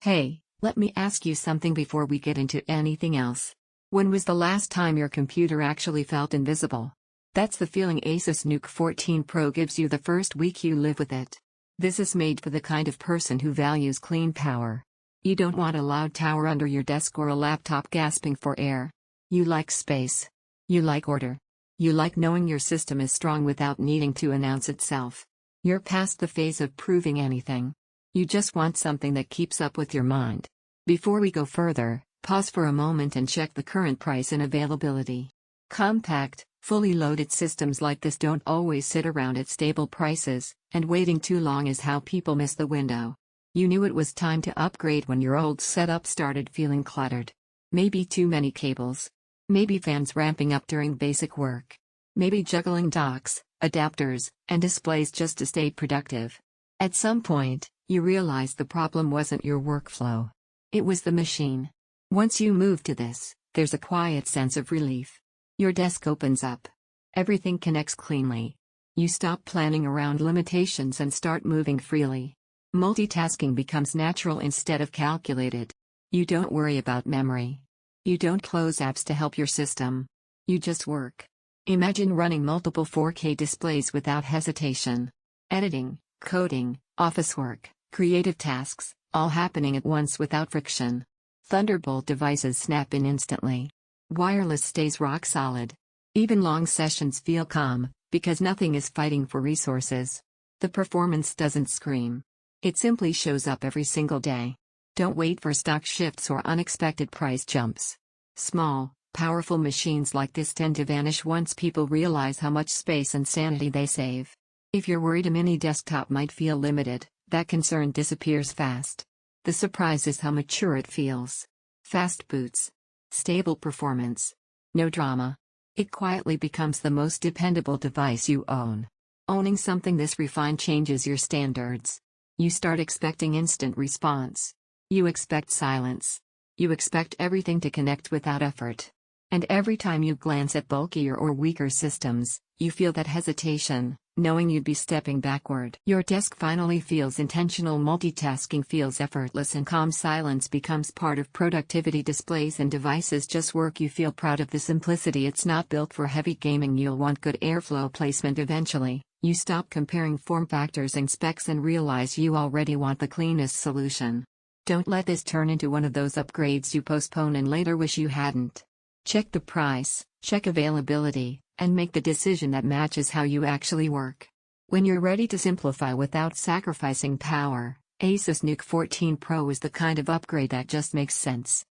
Hey, let me ask you something before we get into anything else. When was the last time your computer actually felt invisible? That's the feeling ASUS NUC 14 Pro gives you the first week you live with it. This is made for the kind of person who values clean power. You don't want a loud tower under your desk or a laptop gasping for air. You like space. You like order. You like knowing your system is strong without needing to announce itself. You're past the phase of proving anything. You just want something that keeps up with your mind. Before we go further, pause for a moment and check the current price and availability. Compact, fully loaded systems like this don't always sit around at stable prices, and waiting too long is how people miss the window. You knew it was time to upgrade when your old setup started feeling cluttered. Maybe too many cables. Maybe fans ramping up during basic work. Maybe juggling docks, adapters, and displays just to stay productive. At some point, you realized the problem wasn't your workflow. It was the machine. Once you move to this, there's a quiet sense of relief. Your desk opens up. Everything connects cleanly. You stop planning around limitations and start moving freely. Multitasking becomes natural instead of calculated. You don't worry about memory. You don't close apps to help your system. You just work. Imagine running multiple 4K displays without hesitation. Editing, coding, office work, creative tasks, all happening at once without friction. Thunderbolt devices snap in instantly. Wireless stays rock solid. Even long sessions feel calm, because nothing is fighting for resources. The performance doesn't scream. It simply shows up every single day. Don't wait for stock shifts or unexpected price jumps. Small, powerful machines like this tend to vanish once people realize how much space and sanity they save. If you're worried a mini desktop might feel limited, that concern disappears fast. The surprise is how mature it feels. Fast boots. Stable performance. No drama. It quietly becomes the most dependable device you own. Owning something this refined changes your standards. You start expecting instant response. You expect silence. You expect everything to connect without effort. And every time you glance at bulkier or weaker systems, you feel that hesitation, knowing you'd be stepping backward. Your desk finally feels intentional, multitasking feels effortless, and calm silence becomes part of productivity. Displays and devices just work. You feel proud of the simplicity. It's not built for heavy gaming. You'll want good airflow placement eventually. You stop comparing form factors and specs and realize you already want the cleanest solution. Don't let this turn into one of those upgrades you postpone and later wish you hadn't. Check the price, check availability, and make the decision that matches how you actually work. When you're ready to simplify without sacrificing power, ASUS NUC 14 Pro is the kind of upgrade that just makes sense.